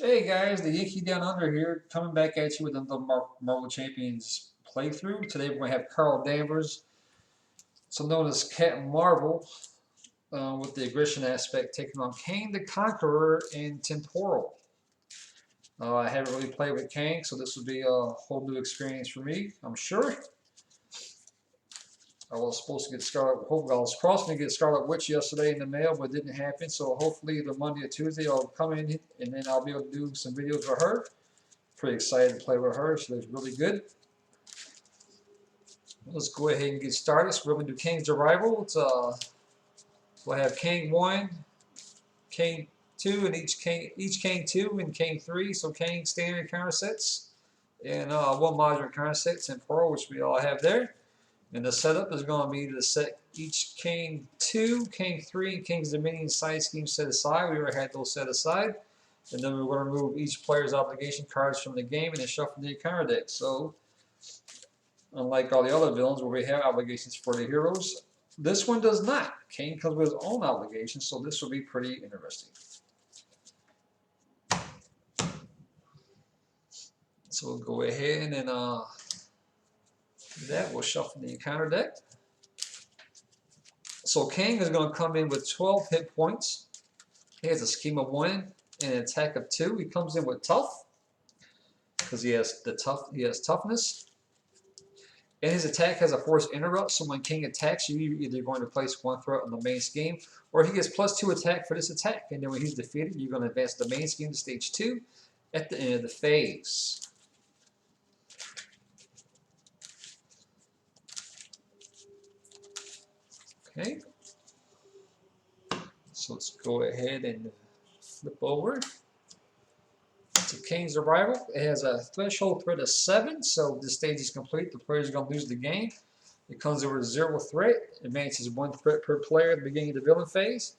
Hey guys, the Yankee Down Under here, coming back at you with another Marvel Champions playthrough. Today we're going to have Carl Danvers, so known as Captain Marvel, with the aggression aspect, taking on Kang the Conqueror in Temporal. I haven't really played with Kang, so this will be a whole new experience for me, I'm sure. I was supposed to get Scarlet, I was crossing to get Scarlet Witch yesterday in the mail, but it didn't happen, so hopefully either Monday or Tuesday I'll come in and then I'll be able to do some videos for her. Pretty excited to play with her. She looks really good. Let's go ahead and get started. So we're going to do Kang's Arrival. We'll have Kang 1, Kang 2, and each Kang 2 and Kang 3. So Kang standard counter sets and one modular counter set, Temporal, which we all have there. And the setup is going to be to set each Kang 2, Kang 3, and Kang's Dominion side scheme set aside. We already had those set aside. And then we're going to remove each player's obligation cards from the game and then shuffle the counter deck. So, unlike all the other villains where we have obligations for the heroes, this one does not. Kang comes with his own obligations, so this will be pretty interesting. So we'll go ahead and do that. We'll shuffle the counter deck. So Kang is going to come in with 12 hit points. He has a scheme of 1 and an attack of 2. He comes in with tough because he has toughness. And his attack has a force interrupt, so when Kang attacks, you're either going to place 1 threat on the main scheme, or he gets +2 attack for this attack. And then when he's defeated, you're going to advance the main scheme to stage 2 at the end of the phase. Okay. So let's go ahead and flip over to Kang's Arrival. It has a threshold threat of 7, so if this stage is complete, the player is going to lose the game. It comes over 0 threat, advances 1 threat per player at the beginning of the villain phase.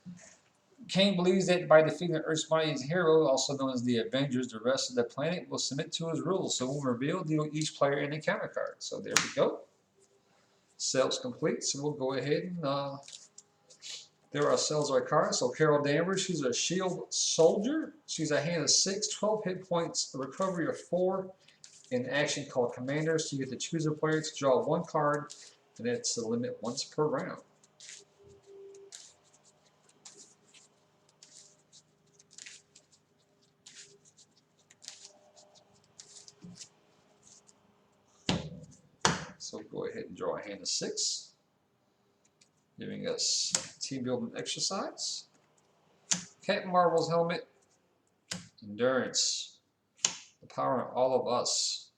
Kang believes that by defeating Earth's mightiest hero, also known as the Avengers, the rest of the planet will submit to his rules. So when revealed, deal each player an encounter card. So there we go. Cells complete. So we'll go ahead and there are cells our cards. So Carol Danvers, she's a shield soldier. She's a hand of 6, 12 hit points, a recovery of 4, an action called Commander. So you get to choose a player to draw 1 card, and it's the limit once per round. So go ahead and draw a hand of 6, giving us team building exercise. Captain Marvel's helmet, endurance, the power in all of us,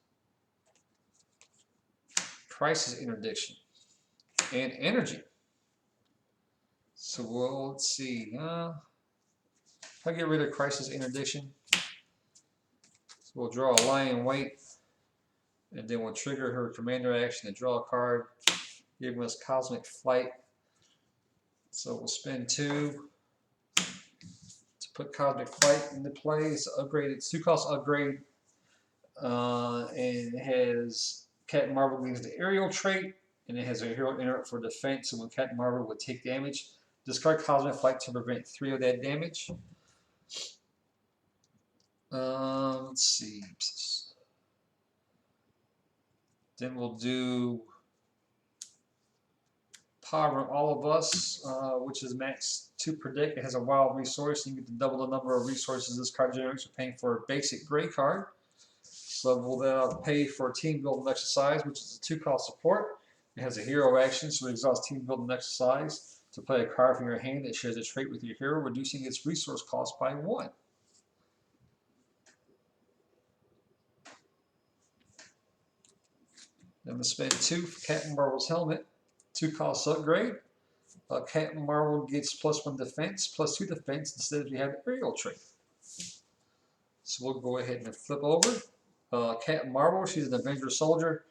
crisis interdiction, and energy. So let's see. If I get rid of crisis interdiction, so we'll draw a lion white, and then we'll trigger her commander action to draw a card, giving us cosmic flight. So we'll spend 2 to put cosmic flight into play. It's upgraded. It's 2-cost upgrade, and it has Captain Marvel gains the aerial trait, and it has a hero interrupt for defense. So when Captain Marvel would take damage, discard cosmic flight to prevent 3 of that damage. Let's see. Then we'll do Power of All of Us, which is max 2 predict. It has a wild resource. You get to double the number of resources this card generates for paying for a basic gray card. So we'll pay for team building exercise, which is a 2-cost support. It has a hero action, so it exhausts team building exercise to play a card from your hand that shares a trait with your hero, reducing its resource cost by 1. Then we'll spend 2 for Captain Marvel's helmet, 2-cost upgrade. Captain Marvel gets +1 defense, +2 defense instead of you have the aerial trait. So we'll go ahead and flip over. Captain Marvel, she's an Avenger soldier.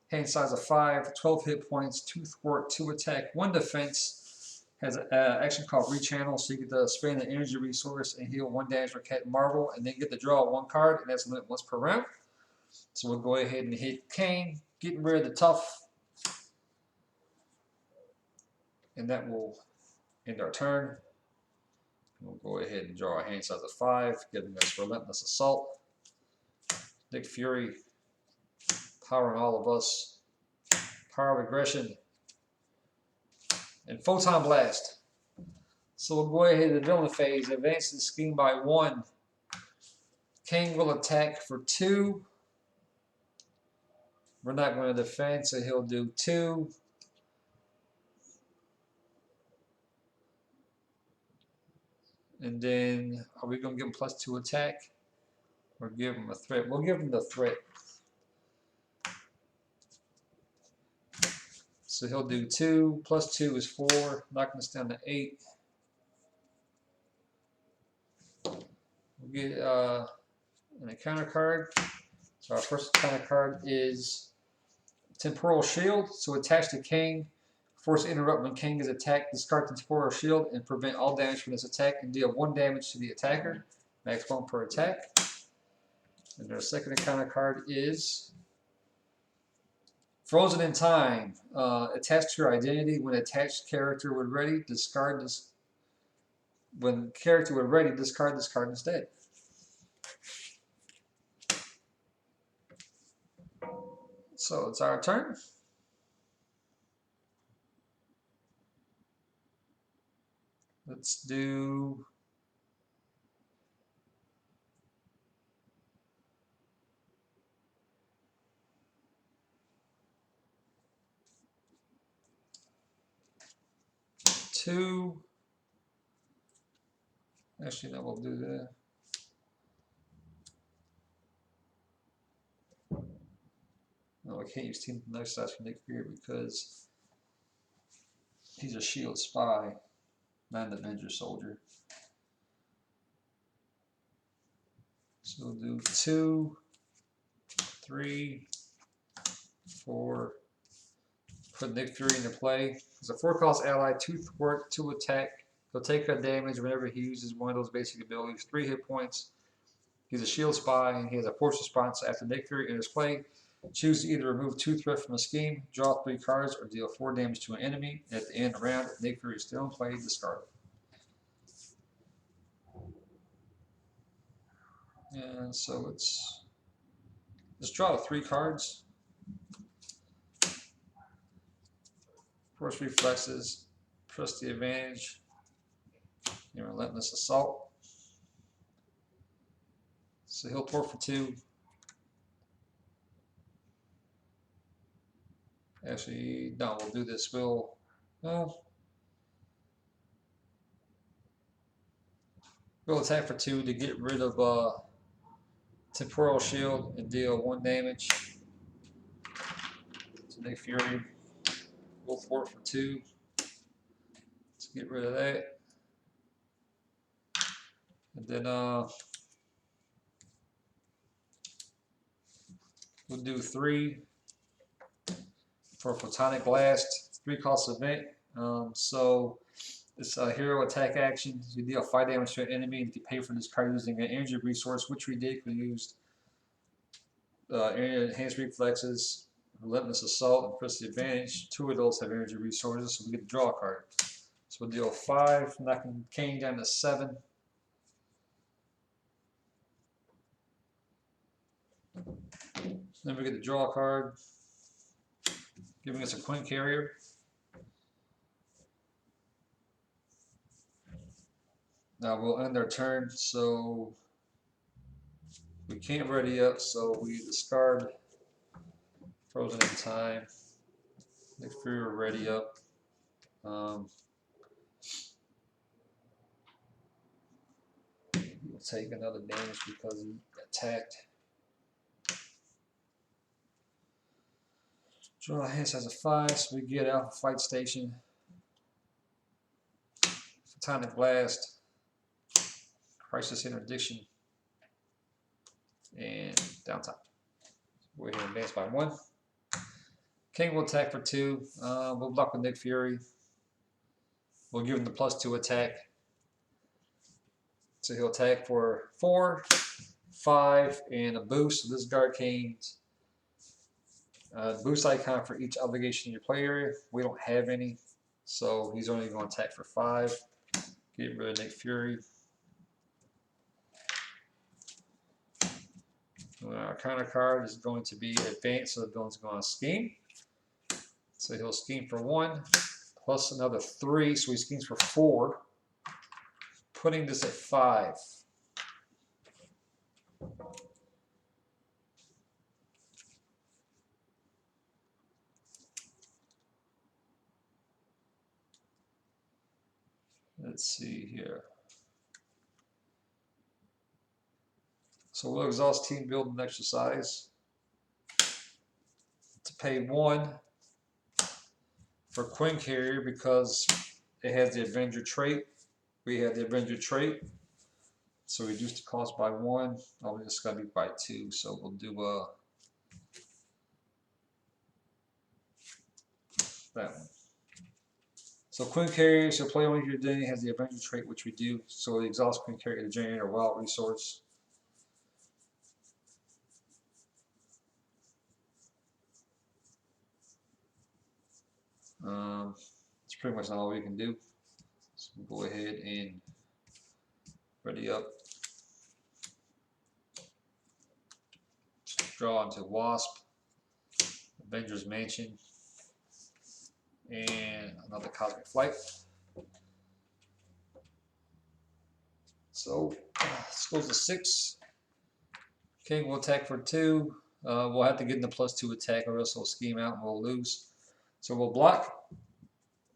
Hand size of 5, 12 hit points, 2 thwart, 2 attack, 1 defense. Has an action called Rechannel, so you get to spend an energy resource and heal 1 damage for Captain Marvel, and then get to draw 1 card, and that's limit once per round. So we'll go ahead and hit Kang, getting rid of the tough. And that will end our turn. We'll go ahead and draw our hand size of 5, giving us Relentless Assault. Nick Fury, powering all of us. Power of Aggression. And Photon Blast. So we'll go ahead to the villain phase. Advance the scheme by 1. Kang will attack for 2. We're not going to defend, so he'll do 2. And then, are we going to give him +2 attack? Or give him a threat? We'll give him the threat. So he'll do 2. +2 is 4. Knocking us down to 8. We'll get an encounter card. So our first encounter card is Temporal Shield. So attached to Kang. Force interrupt when Kang is attacked. Discard the Temporal Shield and prevent all damage from this attack and deal 1 damage to the attacker. Max 1 per attack. And their second encounter card is Frozen in Time. Attached to your identity when attached character when ready. Discard this. When character when ready, discard this card instead. So it's our turn. Let's do two. Actually, no, we'll do that. No, I can't use Team Knife Size for Nick Fury because he's a shield spy, not an Avenger soldier. So we'll do 2, 3, 4. Put Nick Fury into play. As a 4-cost ally, 2 thwart, 2 attack. He'll take that damage whenever he uses one of those basic abilities. 3 hit points. He's a shield spy and he has a force response after Nick Fury enters play. Choose to either remove 2 threat from a scheme, draw 3 cards, or deal 4 damage to an enemy. And at the end of the round, if Nick Fury is still in play, discard it. And so let's draw 3 cards. Force Reflexes, Press the Advantage, and Relentless Assault. So he'll thwart for 2. Actually, no, we'll do this. We'll attack for 2 to get rid of Temporal Shield and deal 1 damage to Nick Fury. We'll thwart for 2 to get rid of that. And then we'll do 3 for Photonic Blast, 3-cost event. So it's a hero attack action. You deal 5 damage to an enemy if you pay for this card using an energy resource, which we did. We used enhanced reflexes, relentless assault, and press the advantage. 2 of those have energy resources, so we get to draw a card. So we'll deal 5, knocking Kang down to 7. Then we get to draw a card, giving us a Queen Carrier. Now we'll end our turn, so we can't ready up, so we discard Frozen in Time. Nick Fury ready up. We'll take another damage because he attacked. Draw a hand size of 5, so we get Alpha Fight Station. Photonic Blast. Crisis Interdiction. And downtime. We're here advanced by 1. King will attack for 2. We'll block with Nick Fury. We'll give him the +2 attack. So he'll attack for 4, 5, and a boost. So this guard Kang's boost icon for each obligation in your play area. We don't have any, so he's only going to attack for 5. Get rid of Nick Fury. Our counter card is going to be advanced, so the villain's going to scheme. So he'll scheme for 1, plus another 3, so he schemes for 4, putting this at 5. Let's see here. So we'll exhaust team building exercise to pay 1 for Queen Carrier because it has the Avenger trait. We have the Avenger trait, so reduce the cost by 1. Oh, we just got to be by 2, so we'll do that one. So Queen Carrier, so play on your day, has the Avenger trait, which we do. So the exhaust Queen Carrier to generate a wild resource. That's pretty much all we can do. So we'll go ahead and ready up. Draw into Wasp, Avengers Mansion, and another Cosmic Flight. So this goes to 6. King will attack for 2. We'll have to get in the +2 attack, or else he'll scheme out and we'll lose. So we'll block,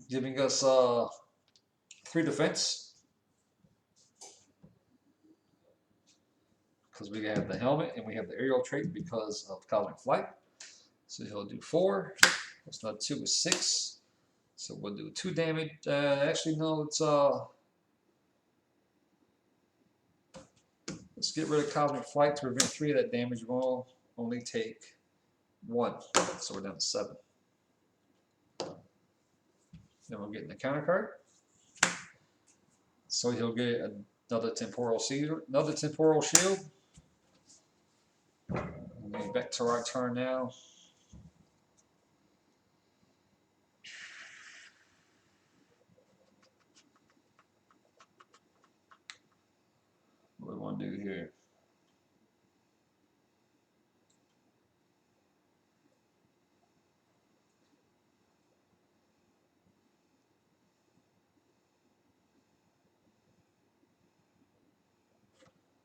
giving us 3 defense. Because we have the helmet and we have the aerial trait because of Cosmic Flight. So he'll do 4. That's not 2 is 6. So we'll do 2 damage. Actually, no, it's let's get rid of Cosmic Flight to prevent 3 of that damage. We'll only take 1. So we're down to 7. Then we'll get in the counter card. So he'll get another temporal shield. And back to our turn now. What do we want to do here?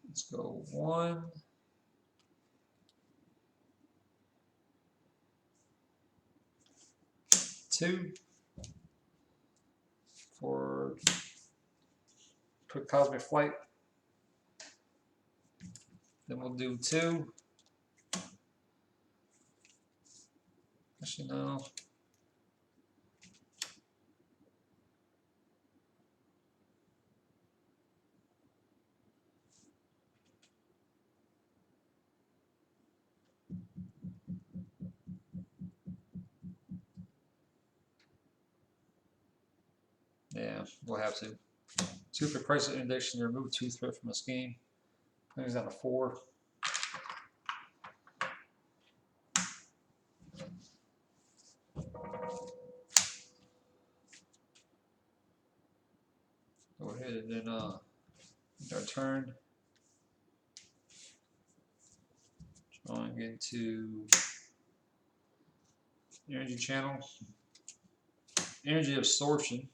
Let's go 1. 2 for put Cosmic Flight. Then we'll do 2. Actually, no. Yeah, we'll have to. 2 for crisis index to remove 2 threat from a scheme. Brings down to 4. Go ahead and then our turn. Drawing into energy channel, energy absorption,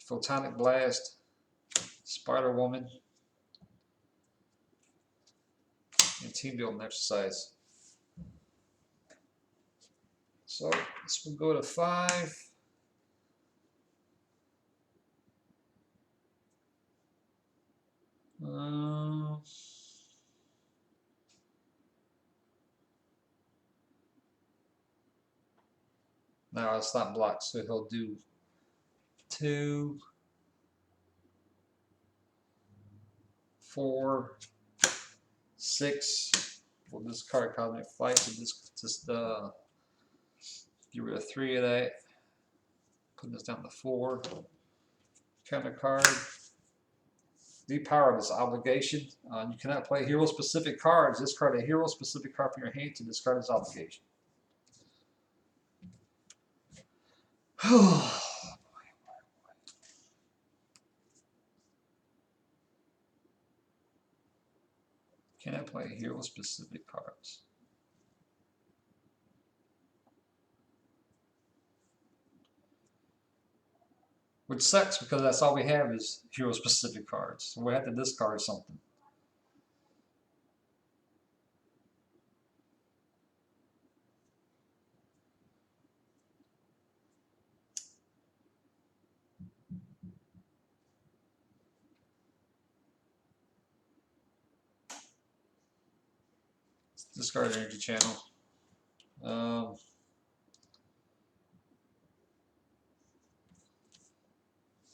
photonic blast, Spider Woman, and team building exercise. So this will go to 5. Now it's not blocked, so he'll do 2, 4, 6. We'll discard Cosmic Flight, so just get rid of 3 of that. Putting this down to 4. Counter card. Depower this obligation. You cannot play hero-specific cards. Discard a hero-specific card from your hand to discard this obligation. Can I play hero specific cards? Which sucks because that's all we have is hero specific cards. So we have to discard something. Let's discard energy channel.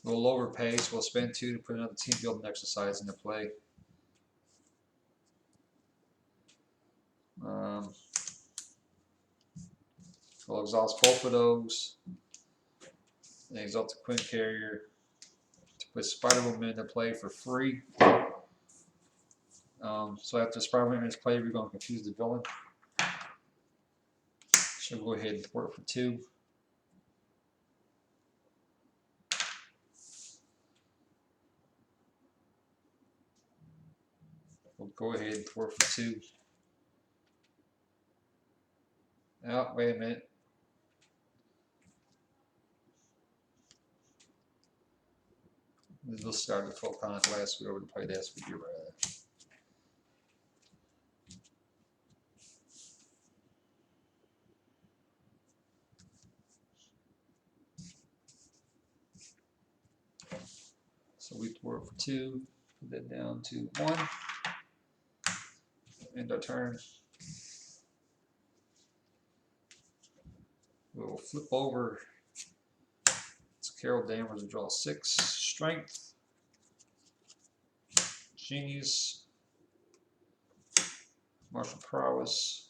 We'll lower pace. We'll spend 2 to put another team building exercise into play. We'll exhaust both of those. And exalt the Quinn Carrier to put Spider-Woman into play for free. So after Spider-Woman is played, we're going to confuse the villain. So we'll go ahead and thwart for 2. We'll go ahead and thwart for 2. Oh, wait a minute. We'll start with full conquest. We already played this. We do that. So we thwart for 2. Put that down to 1. End our turn. We will flip over. It's Carol Danvers and draw 6. Strength. Genius. Martial Prowess.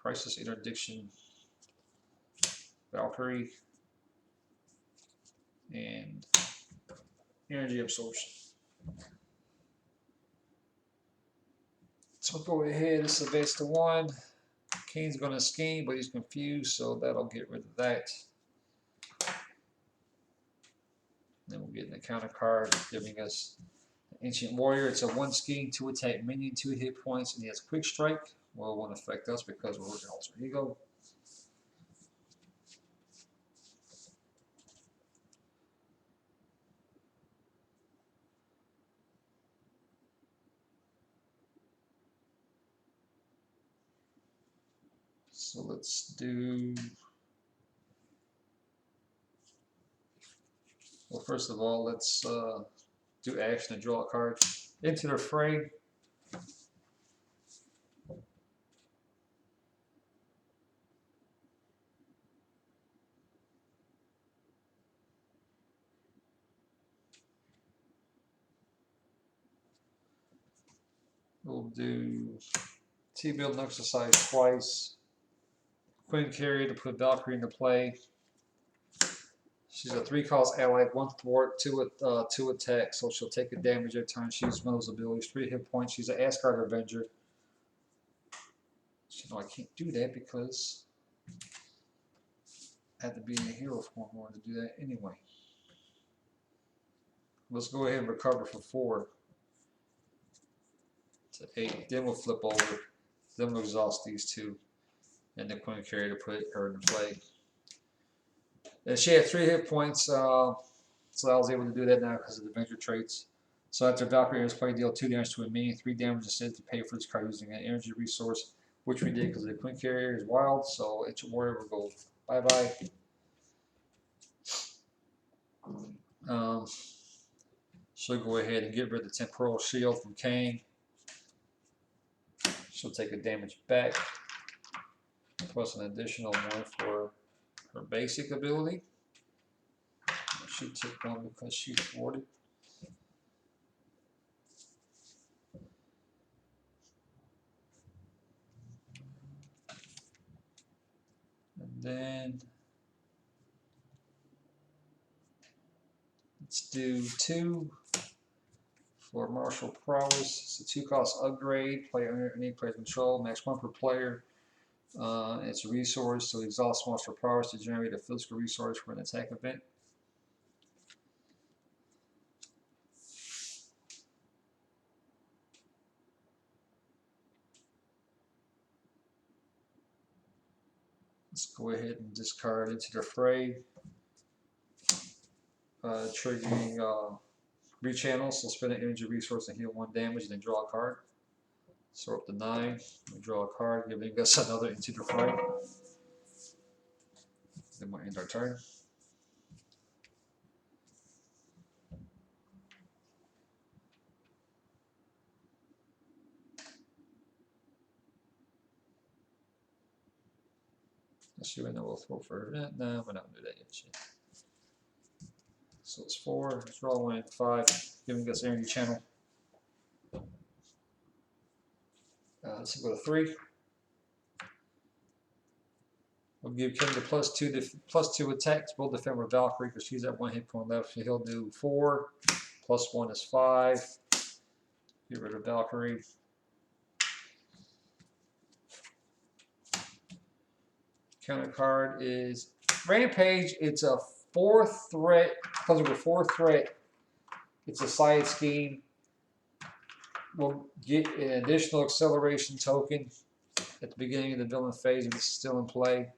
Crisis Interdiction. Valkyrie. And Energy Absorption. So we'll go ahead. This advance to 1. Kang's going to scheme, but he's confused, so that'll get rid of that. Then we'll get the counter card, giving us Ancient Warrior. It's a 1 scheme, 2 attack minion, 2 hit points, and he has Quick Strike. Well, it won't affect us because we're working Alter Ego. So let's do. Well, first of all, let's do action and draw a card. Into the Fray. We'll do T-build and exercise twice. Quinn Carrier to put Valkyrie into play. She's a 3-cost ally, 1 thwart, 2 attack, so she'll take a damage every time she uses one of those abilities. 3 hit points. She's an Asgard Avenger. So I can't do that because I have to be in the hero form in order to do that anyway. Let's go ahead and recover for 4 to 8. Then we'll flip over. Then we'll exhaust these 2. And the Quinn Carrier to put her into play. And she had 3 hit points, so I was able to do that now because of the Avenger traits. So after Valkyrie is played, deal 2 damage to a minion, 3 damage instead to pay for this card using an energy resource, which we did because the Quinn Carrier is wild. So Ancient Warrior will go bye-bye. She'll go ahead and get rid of the Temporal Shield from Kang. She'll take a damage back, plus an additional 1 for her basic ability. She took 1 because she thwarted. And then let's do 2 for Martial Prowess. It's a 2-cost upgrade. Play under any player's control. Max 1 per player. It's a resource, so exhaust Martial Prowess to generate a physical resource for an attack event. Let's go ahead and discard into the fray. Triggering rechannel, so spend an energy resource and heal 1 damage, then draw a card. So up to 9, we draw a card, giving us another into the fray. Then we'll end our turn. Let's see, I know we'll throw for that. No, we're not going to do that yet. So it's 4, let's draw 1 5, giving us energy channel. Let's go to 3. We'll give King the +2 attack to both defend with Valkyrie because she's at 1 hit point left. So he'll do 4, +1 is 5. Get rid of Valkyrie. Counter card is Rampage. It's a 4 threat. Because of a 4 threat, it's a side scheme. We'll get an additional acceleration token at the beginning of the villain phase if it's still in play.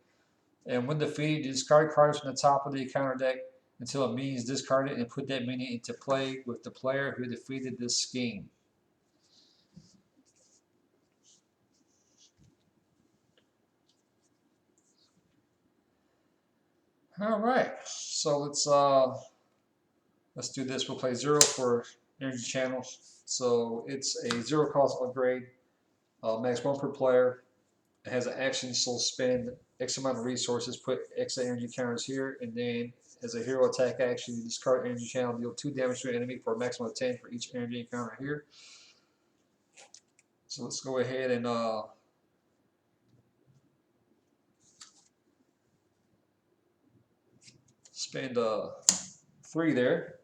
And when defeated, discard cards from the top of the counter deck until a minion is discarded and put that minion into play with the player who defeated this scheme. All right, so let's do this. We'll play 0 for energy channel. So it's a 0 cost upgrade, max 1 per player. It has an action, so spend X amount of resources, put X energy counters here, and then as a hero attack action, you discard energy channel, deal 2 damage to an enemy for a maximum of 10 for each energy encounter here. So let's go ahead and spend 3 there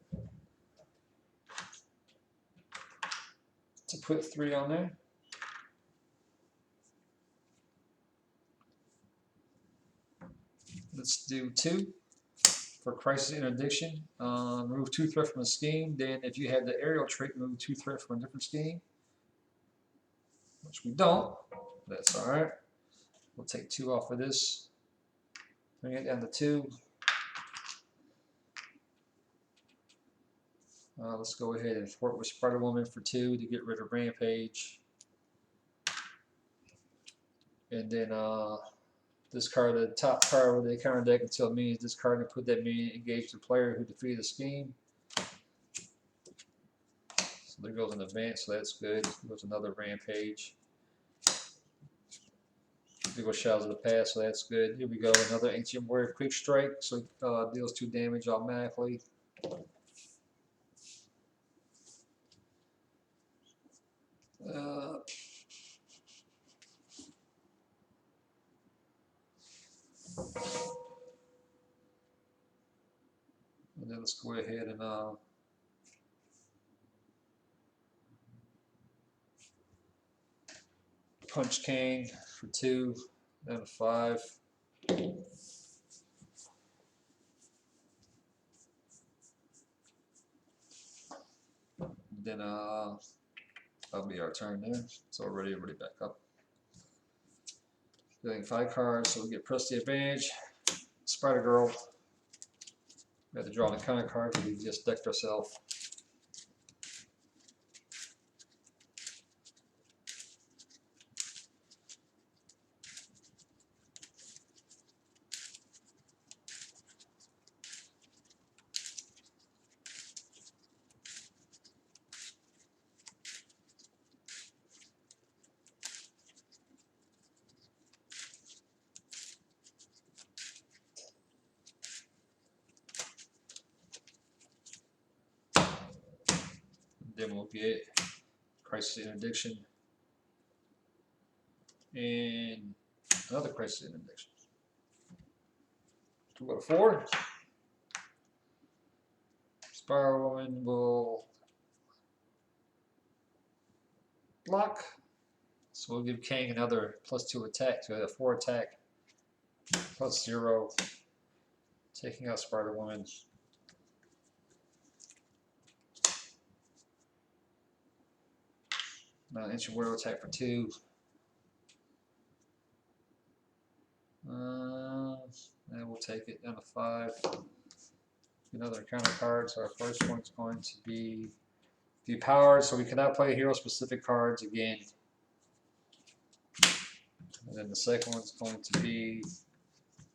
to put 3 on there. Let's do 2 for Crisis Interdiction. Remove 2 threat from a scheme. Then if you have the aerial trait, remove 2 threat from a different scheme. Which we don't. That's alright. We'll take 2 off of this. Bring it down to 2. Let's go ahead and thwart with Spider-Woman for 2 to get rid of Rampage. And then discard the top card with the counter deck until a minion is discarded and put that minion engage the player who defeated the scheme. So there goes an advance, so that's good. There goes another Rampage. There goes Shadows of the Past, so that's good. Here we go, another Ancient Warrior Quick Strike, so it deals 2 damage automatically. And then let's go ahead and punch Kang for 2, then a 5. Then that'll be our turn there. So we're ready back up. Getting 5 cards, so we get press the advantage. Spider Girl. We have to draw the counter card because we just decked ourselves. Then we'll get Crisis Interdiction and another Crisis Interdiction. So we'll go to 4. Spiral Woman will block. So we'll give Kang another +2 attack, so a 4 attack, +0, taking out Spider Woman. Ancient Warrior attack for 2. take it down to 5. Another encounter card. So our first one's going to be depowered, so we cannot play hero specific cards again. And then the second one's going to be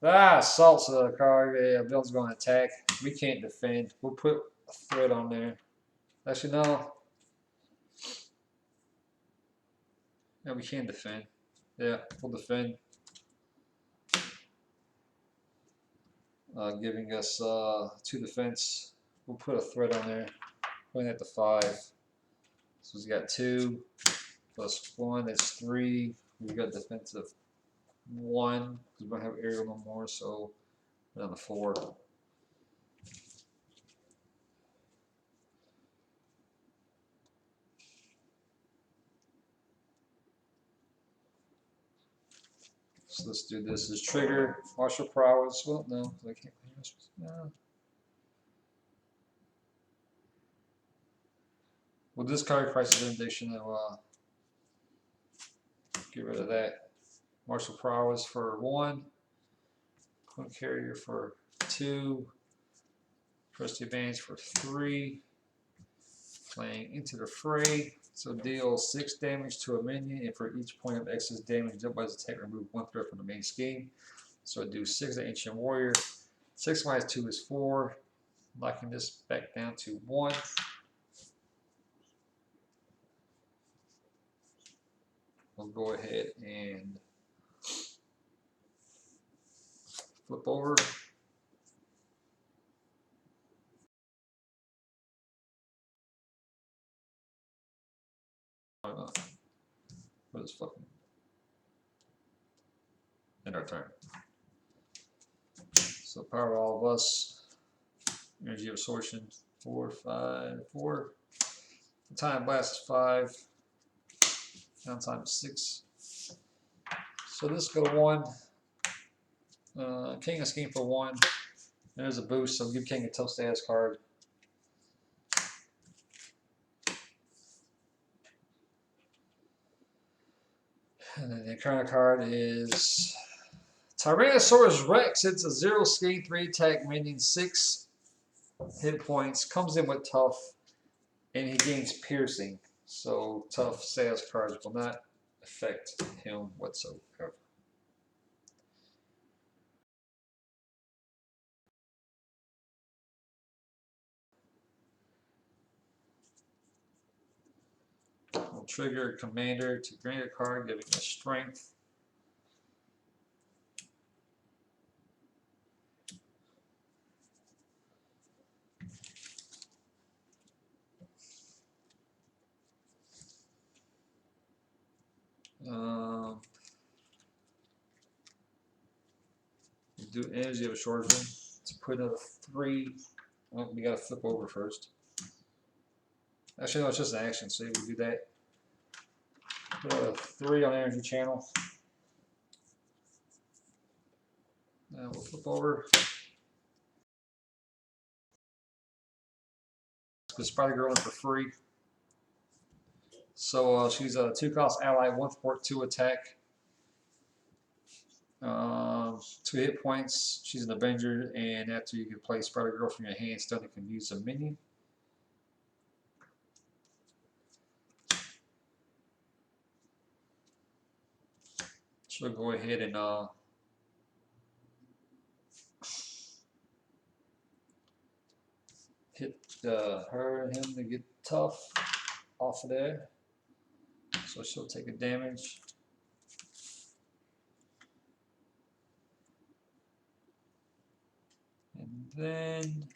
assaults of the card. Yeah, Bill's going to attack. We can't defend. We'll put a threat on there. Actually, no. Yeah, we can defend. Yeah, we'll defend. Giving us 2 defense. We'll put a threat on there. Putting that to 5. So he's got 2 plus 1. That's 3. We got defensive 1 because we don't have aerial no more. So we're down to 4. So let's do this as trigger. Martial prowess. Well, no, I can't. No. We'll discard crisis inundation and get rid of that. Martial prowess for 1. Point carrier for 2. Trusty advantage for 3. Playing into the fray. So deal 6 damage to a minion, and for each point of excess damage dealt by this attack, remove 1 threat from the main scheme. So I do 6 to Ancient Warrior. 6 minus 2 is 4. Locking this back down to 1. We'll go ahead and flip over. What is fucking end our turn. So power all of us. Energy absorption 4, 5, 4. The time blast is 5. Downtime is 6. So this go to 1. King of Scheme for 1. There's a boost, so give King a tough status card. And then the current card is Tyrannosaurus Rex. It's a 0 scheme, 3 attack, minion, 6 hit points. Comes in with tough, and he gains piercing. So tough status cards will not affect him whatsoever. We'll trigger Commander to grant a card, giving us strength. Do energy absorption to put another 3. Well, we gotta flip over first. Actually, no, it's just an action, so we do that. Put a 3 on energy channel. Now we'll flip over. Put Spider Girl in for free. So she's a 2-cost ally, 1 support, 2 attack. 2 hit points. She's an Avenger, and after you can play Spider Girl from your hand, still you can use a minion. So we'll go ahead and hit her and him to get tough off of there. So she'll take a damage. And then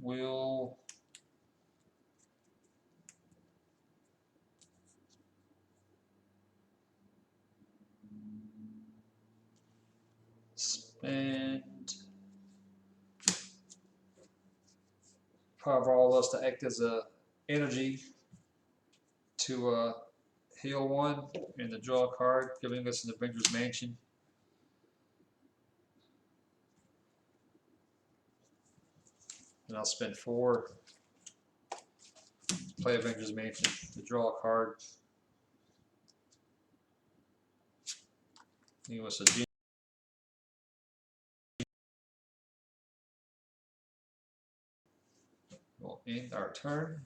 we'll spend power all of us to act as a energy to heal 1 and to draw a card, giving us an Avengers Mansion. And I'll spend 4. play Avengers Mansion to draw a card. He was a G. We'll end our turn.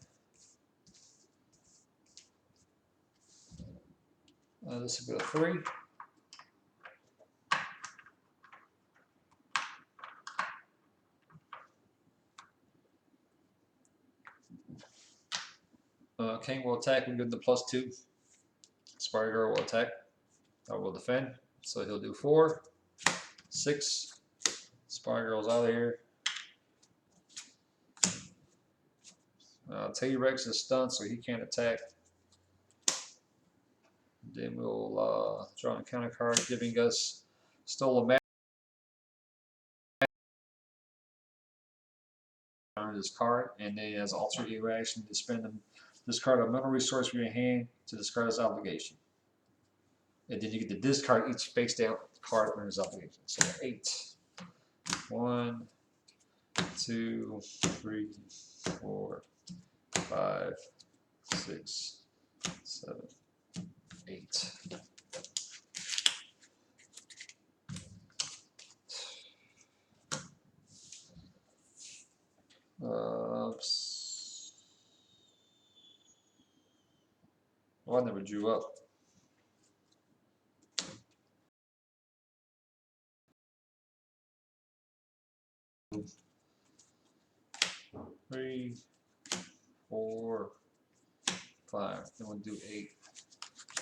This will go 3. Kang will attack and give the +2. Spider Girl will attack. I will defend. So he'll do 4, 6. Spider Girl's out of here. T-Rex is stunned, so he can't attack. Then we'll draw a counter card, giving us Stole a Magic on this card, and then as alter ego action to spend them, discard a mental resource from your hand to discard his obligation. And then you get to discard each face down card under his obligation. So 8. 1, 2, 3, 4, 5, 6, 7, 8. Well, I never drew up. Three, 4, 5. Then we'll do 8.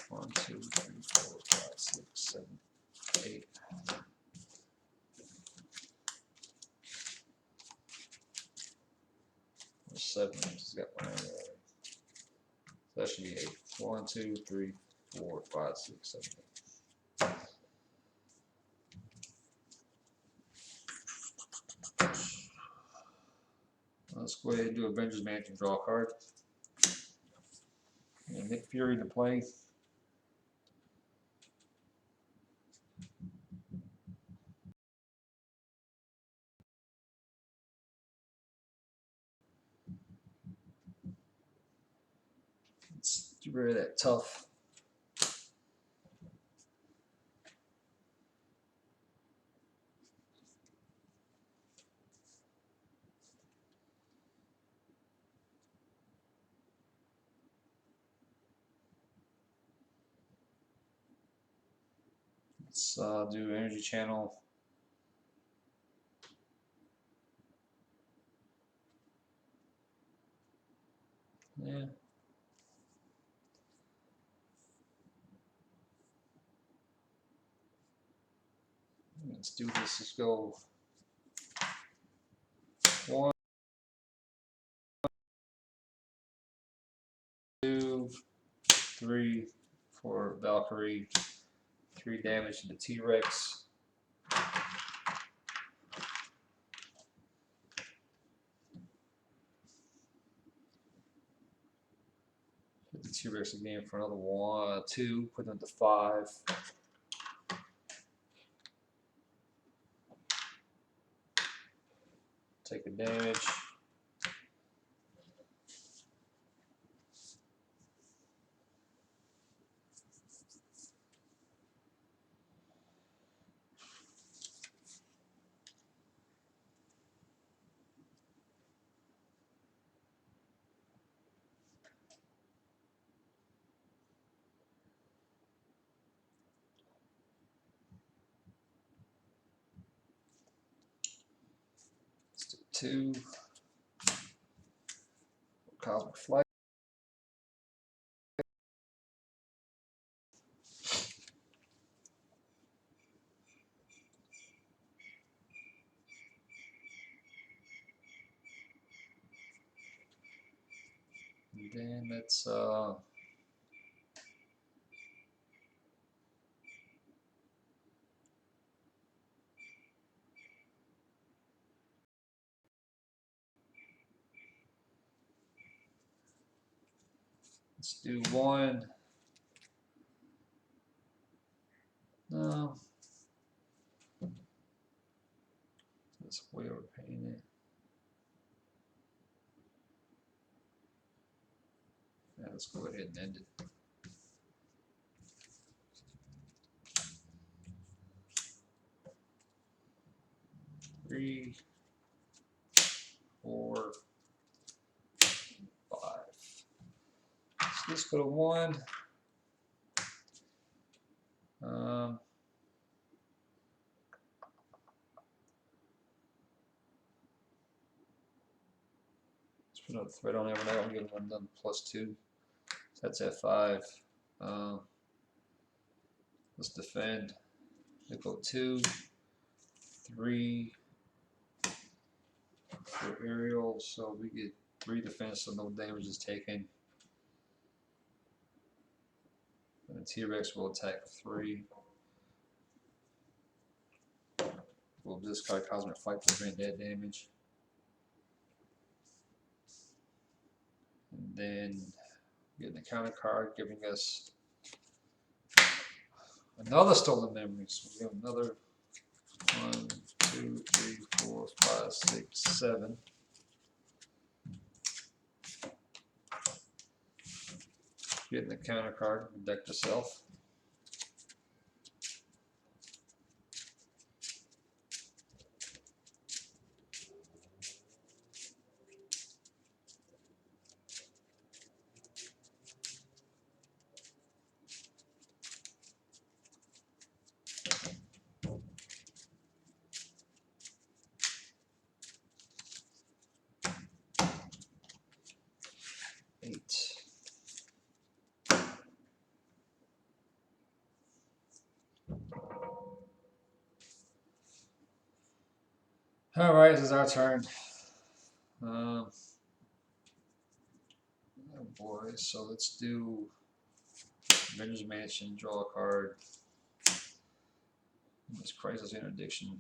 1, 2, 3, 4, 5, 6, 7, 8. Or 7. Just got one. So that should be 8. 1, 2, 3, 4, 5, 6, 7, 8. Let's go ahead and do Avengers Mansion, draw a card. And Nick Fury to play. Let's get rid of that tough. Let's do energy channel. Yeah. Let's do this. Let's go 1, 2, 3 for Valkyrie. 3 damage to the T-Rex. Hit the T-Rex again for another 1, 2. Put them to 5. Take the damage. Let's do 2. Cosmic Flight. And then let's do 1. No. That's way overpaying it. Yeah, let's go ahead and end it. Three, 4, 5. So let's go to 1. Let's put another thread on there. Now I'm giving one another +2. So that's F5. Let's defend. We go 2, 3 for aerial, so we get 3 defense, so no damage is taken. And the T-Rex will attack 3. We'll discard Cosmic Flight to prevent that damage. And then getting the counter card, giving us another stolen memory. So we have another 1, 2, 3, 4, 5, 6, 7. Getting the counter card, protect yourself. Alright, this is our turn. Oh boy, so let's do Avengers Mansion, draw a card. This Crisis Interdiction.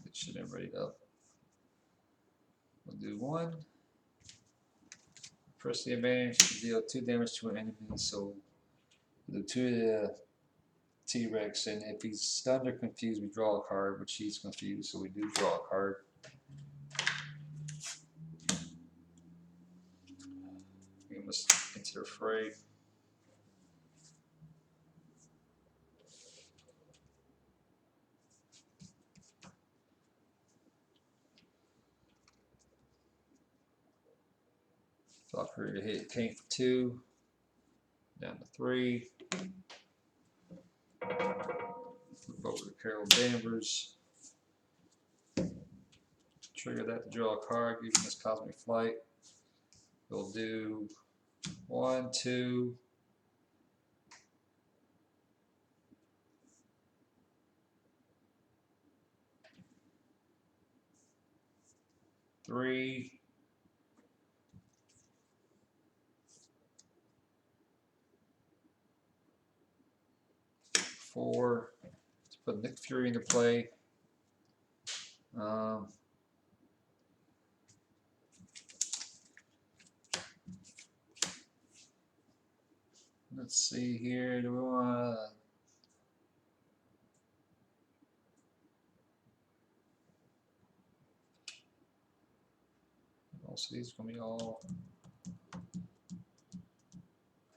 Get shit ready up. We'll do 1. Press the advantage, deal 2 damage to an enemy, so we'll do 2 to the T-Rex, and if he's stunned or confused, we draw a card, which he's confused, so we do draw a card. We must enter the fray. Valkyrie to hit Kang for 2, down to 3. Flip over to Carol Danvers. Trigger that to draw a card, giving us Cosmic Flight. We'll do 1, 2, 3, 4. Let's put Nick Fury into play. Let's see here. Do we want to? Also, these are going to be all.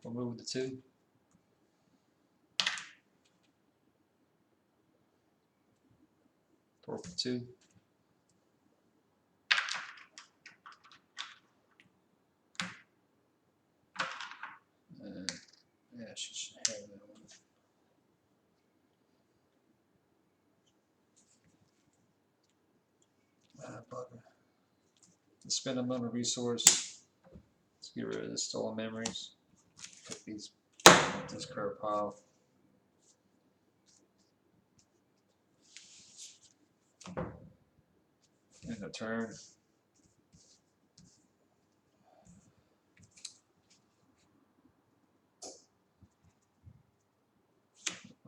We'll move the 2. Throw for 2. Yeah, she should have that one. Bugger. Let's spend a moment resource. Let's get rid of the stolen memories. Put these this card pile. End of turn.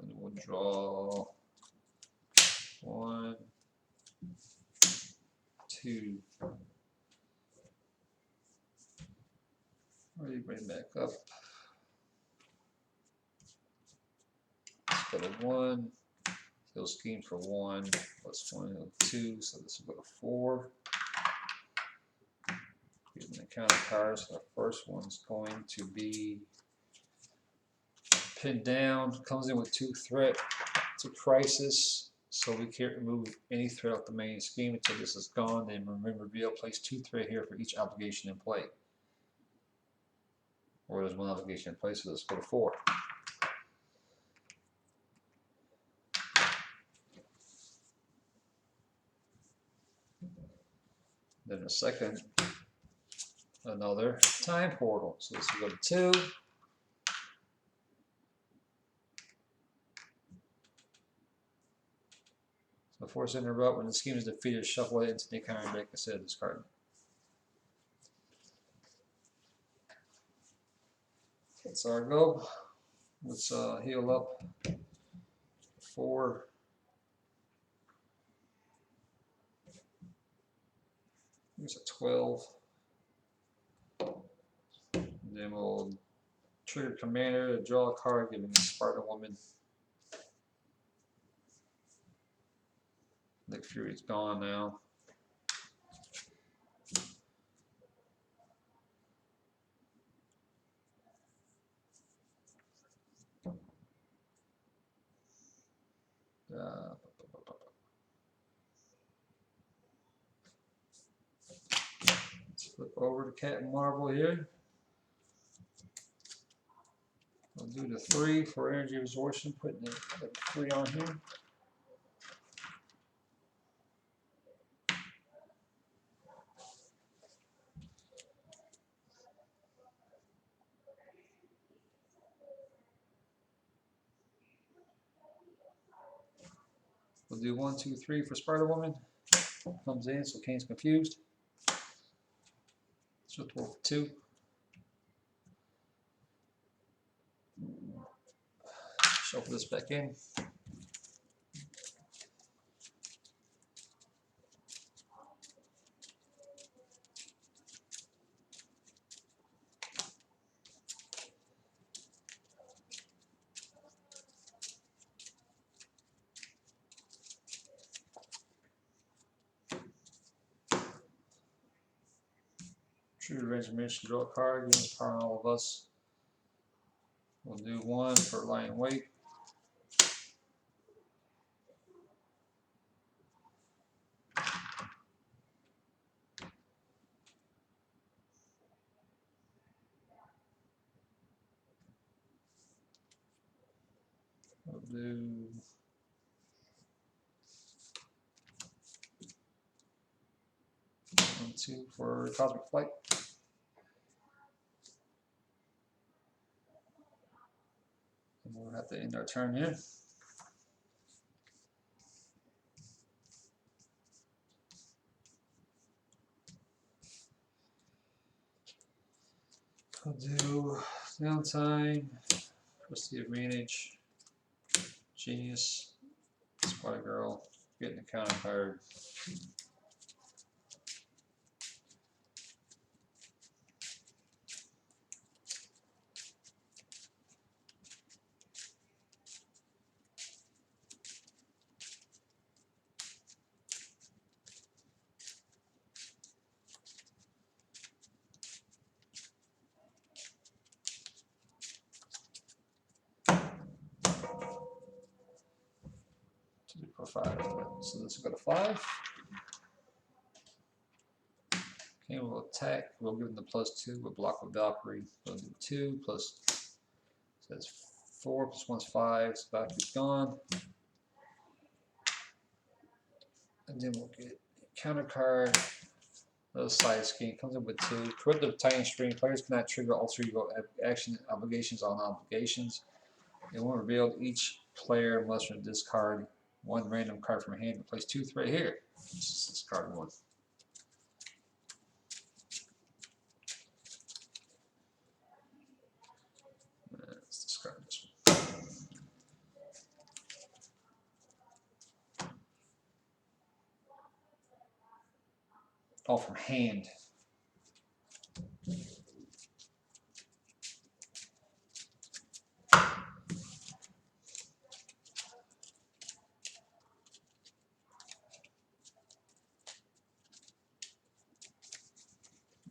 And we'll draw 1, 2. Ready to bring back up. Let's go to 1. He'll scheme for 1 plus 1, 2. So this will go to 4. Getting the counter cards. The first one's going to be pinned down. Comes in with 2 threat. It's a crisis, so we can't remove any threat off the main scheme until this is gone. Then remember, reveal, place 2 threat here for each obligation in play. Or there's 1 obligation in place, so let's go to 4. Then the second, another time portal. So this will go to 2. So force interrupt. When the scheme is defeated, shuffle it into the counter deck instead of discarding. That's our go. Let's heal up 4. Here's a 12. And then we'll trigger commander to draw a card, giving the Spartan Woman. Nick Fury's gone now. Let's flip over to Captain Marvel here. We'll do the 3 for energy absorption, putting the 3 on here. We'll do 1, 2, 3 for Spider-Woman. Comes in, so Kang's confused. So we'll roll 2. Shuffle this back in. True range mission, draw a card, giving power on all of us. We'll do 1 for lying weight. We'll do 1, 2 for Cosmic Flight. And we'll have to end our turn here. We'll do downtime, Prestige Advantage, Genius, Spider Girl, getting the counter card. For 5. So this will go to 5. Okay, we'll attack. We'll give them the +2. We'll block with Valkyrie. We'll do 2 plus. So that's 4 plus 1's 5. So Valkyrie's gone. And then we'll get a counter card. Another side scheme comes in with 2. Put the Titan String. Players cannot trigger alter ego action obligations on obligations. And when revealed, each player must discard 1 random card from hand and place 2 threat here. Let's discard 1. Let's discard this one. All from hand.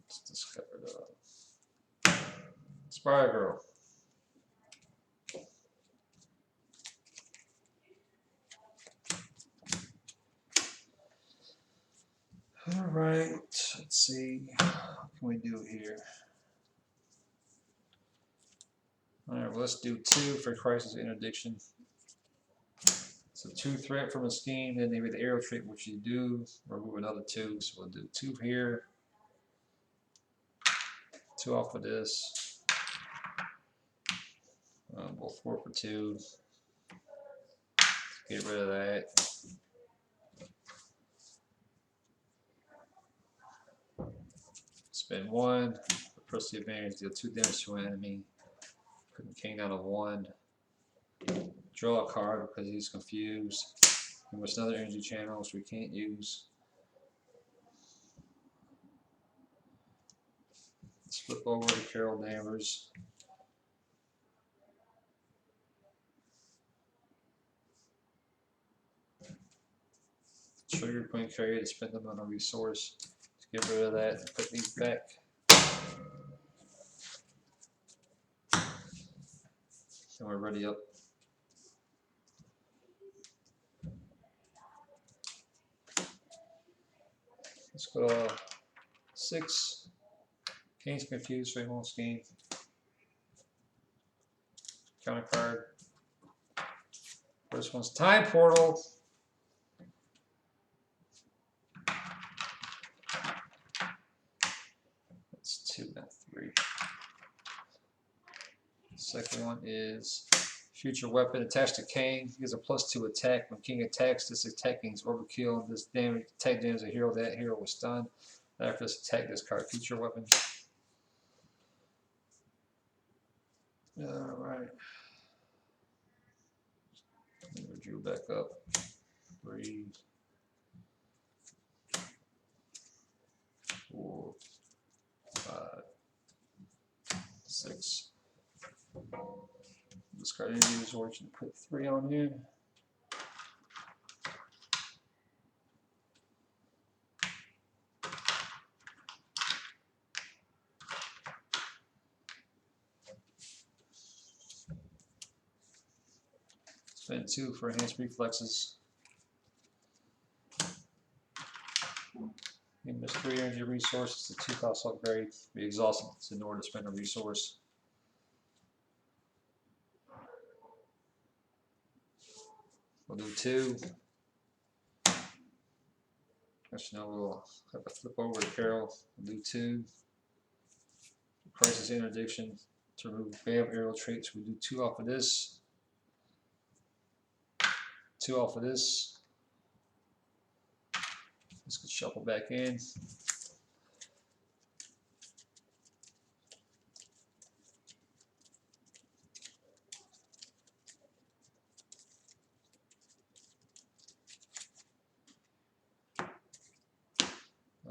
Let's Fire Girl. All right, let's see. What can we do here? All right, well, let's do 2 for Crisis Interdiction. So 2 threat from a scheme, then maybe the arrow trait, which you do, remove another 2. So we'll do 2 here, 2 off of this. We'll 4 for 2. Get rid of that. Spend 1. Press the advantage, deal 2 damage to an enemy. Put the king down to 1. Draw a card because he's confused. And with another energy channel, which we can't use. Let's flip over to Carol Danvers. Trigger Queen Carrier to spend them on a resource. Let's get rid of that and put these back. And we're ready up. Let's go to 6. King's confused, so he won't scheme. Counter card. First one's Time Portal. That's 2, not 3. Second one is Future Weapon attached to Kang. He has a +2 attack. When King attacks, this attack is overkill. This damage attack damages a hero. That hero was stunned. After this attack, discard Future Weapon. Alright. We drew back up. 3, 4, 5, 6. Discard any resort and put 3 on here. Spend 2 for enhanced reflexes. You miss 3 energy resources, a 2 cost upgrade. Be exhausted in order to spend a resource. We'll do 2. Actually, no, we'll have to flip over to Carol. We'll do 2. Crisis Interdiction to remove Bam arrow traits. We'll do 2 off of this. 2 off of this. This could shuffle back in.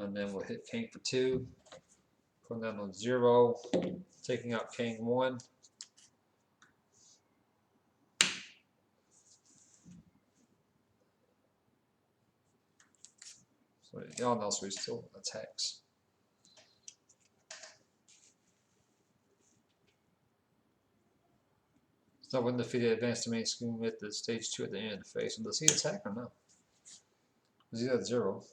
And then we'll hit Kang for 2. Putting that on 0. Taking out Kang 1. So y'all know, so he still attacks. So when defeated, advance to main scheme with the stage 2 at the end of the phase. So does he attack or no? Is he at 0?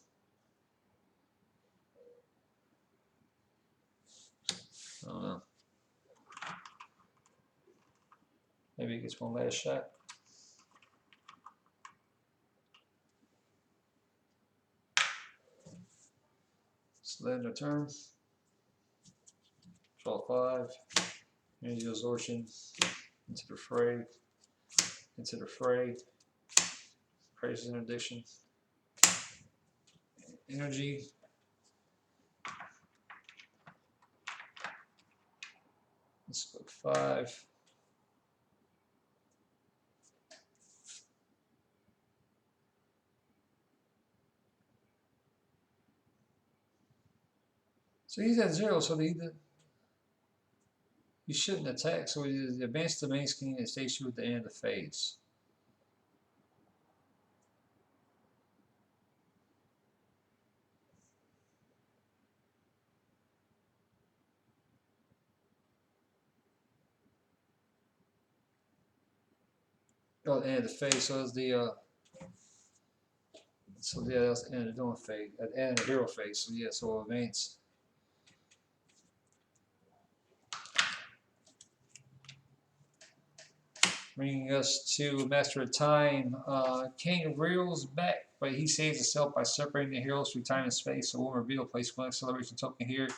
I don't know. Maybe he gets one last shot. Slender turn. Draw 5. Energy absorption. Into the fray. Into the fray. Crisis Interdiction. Energy. Let's go 5. So he's at 0, so he shouldn't attack. So he advanced to main scheme and stage 2 at the end of the phase. Oh, and the phase. So is the so yeah, that's the end of the doing phase. At the end of the hero phase. So yeah, so advance. Bringing us to Master of Time. Kang reels back, but he saves himself by separating the heroes through time and space. So we'll reveal, place one acceleration token here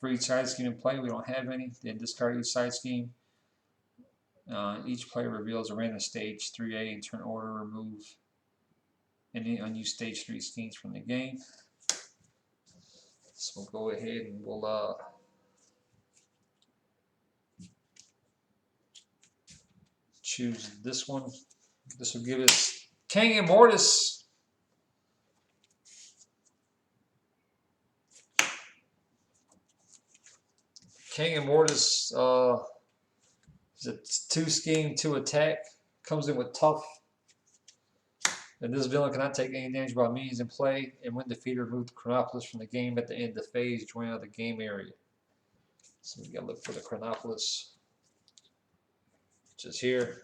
for each side scheme in play. We don't have any. Then discard each side scheme. Each player reveals a random stage 3A in turn order. Remove any unused stage 3 schemes from the game. So we'll go ahead and we'll choose this one. This will give us Kang and Mortis. Kang and Mortis is a 2 scheme, 2 attack. Comes in with tough. And this villain cannot take any damage by means in play, and when defeated, remove the Chronopolis from the game at the end of the phase, join out of the game area. So we gotta look for the Chronopolis, which is here.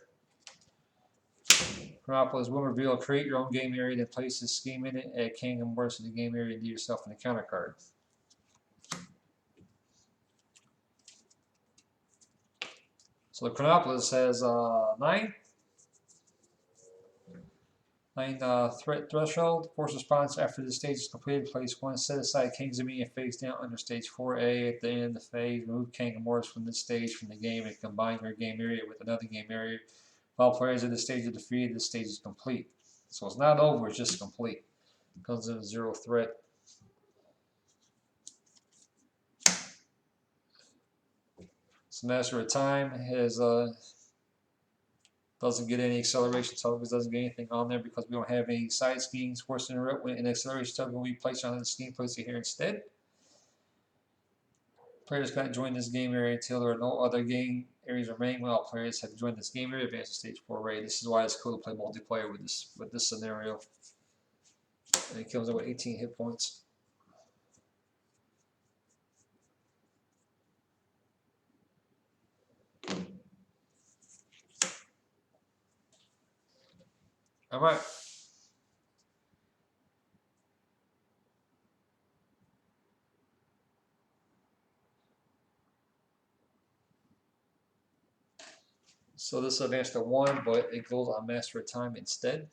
Chronopolis will reveal, create your own game area, then place this scheme in it, add Kang and Mortis to the game area, and do yourself in the counter card. So the Chronopolis has 9 threat threshold. Force response after the stage is completed. Place 1 set aside Kang's immediate face down under stage 4A. At the end of the phase, remove Kang and Mortis from this stage from the game and combine your game area with another game area. While players at this stage are defeated, this stage is complete. So it's not over, it's just complete. Comes in 0 threat. So Master of Time has doesn't get any acceleration tokens, doesn't get anything on there because we don't have any side schemes. Force interrupt when an acceleration token will be placed on the scheme, place it here instead. Players can't join this game area until there are no other game areas remaining. While players have joined this game area, advance to stage 4 raid. This is why it's cool to play multiplayer with this scenario. And it comes in with 18 hit points. All right. So this advanced to 1, but it goes on Master of Time instead.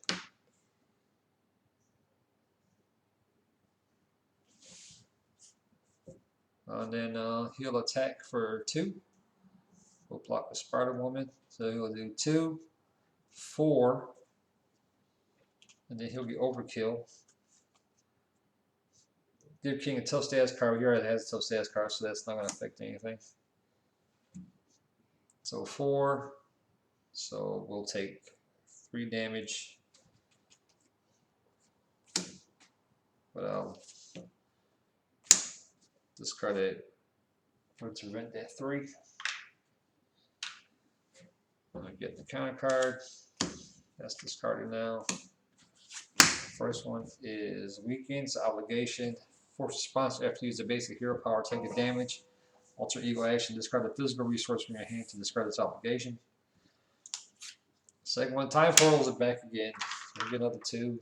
And then he'll attack for 2. We'll block the Spider Woman. So he'll do 2, 4, and then he'll get overkill. Give King a tough status card. He already has a tough status card, so that's not going to affect anything. So 4. So we'll take 3 damage. But I'll discard it. Let's prevent that 3. I'll get the counter card. That's discarded now. First one is Weakens, Obligation. Force response after you use the basic hero power, take a damage. Alter ego action, discard a physical resource from your hand to discard its obligation. Second one, Time Portals it back again. We get another 2.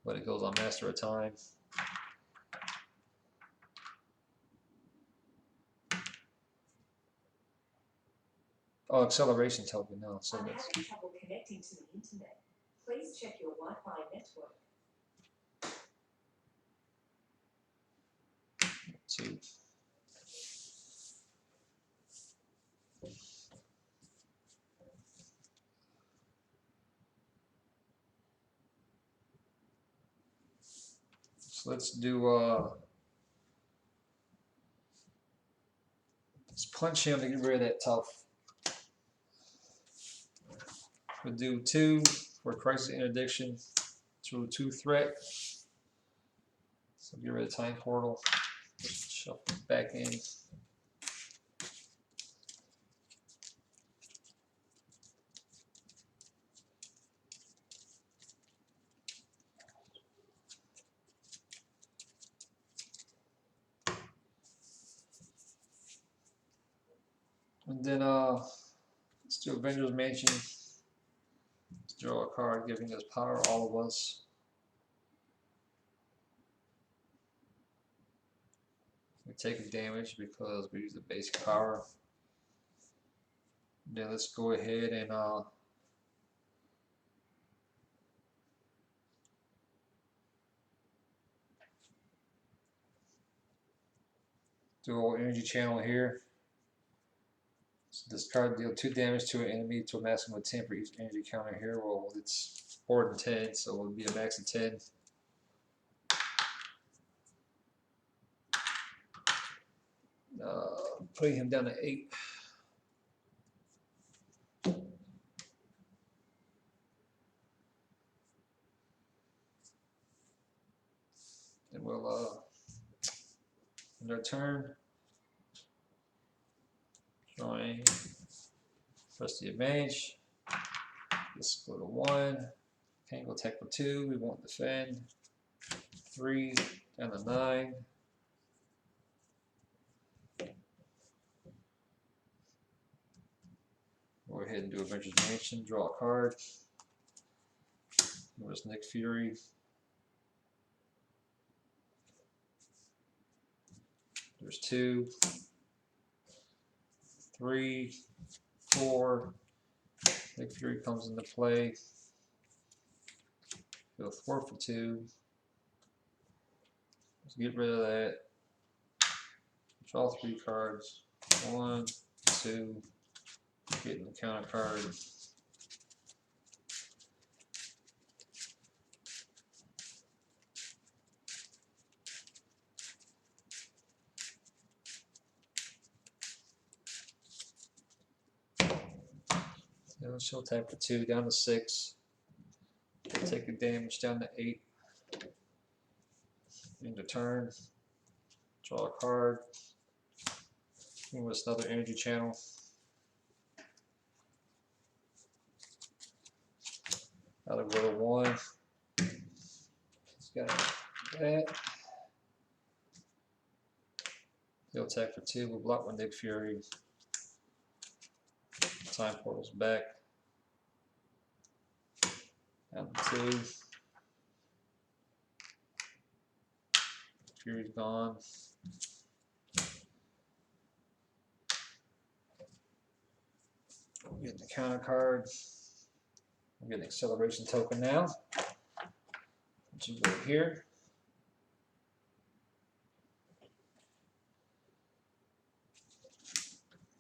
But it goes on Master of Time. Oh, acceleration token. No, so I'm that's having trouble connecting to the internet. Please check your Wi-Fi network. 2. So let's do let's punch him to get rid of that tough. We'll do 2 for crisis interdiction to 2 threat. So get rid of Time Portal. Shuffle it back in. And then let's do Avengers Mansion. Let's draw a card giving us power, all of us. We take damage because we use the basic power. Then let's go ahead and do a little energy channel here. So this card deal 2 damage to an enemy to a maximum of 10 for each energy counter here. Well, it's more than 10, so it would be a max of 10. Putting him down to 8. Then we'll end our turn. Drawing. Press the advantage. Let's go to 1. Kang will attack for 2. We won't defend. 3 down to 9. Go ahead and do Avengers Mansion. Draw a card. There's Nick Fury. There's 2, 3, 4. Nick Fury comes into play. Go 4 for 2. Let's get rid of that. Draw 3 cards. 1, 2. Getting the counter card. She'll attack for 2 down to 6. Take the damage down to 8. End of turn. Draw a card. Give us another energy channel. That'll go to 1. It's got that. He'll attack for 2. We'll block with Nick Fury. Time portal's back. Down to 2. Fury's gone. We'll get the counter card. We'll get an acceleration token now. Which is over here.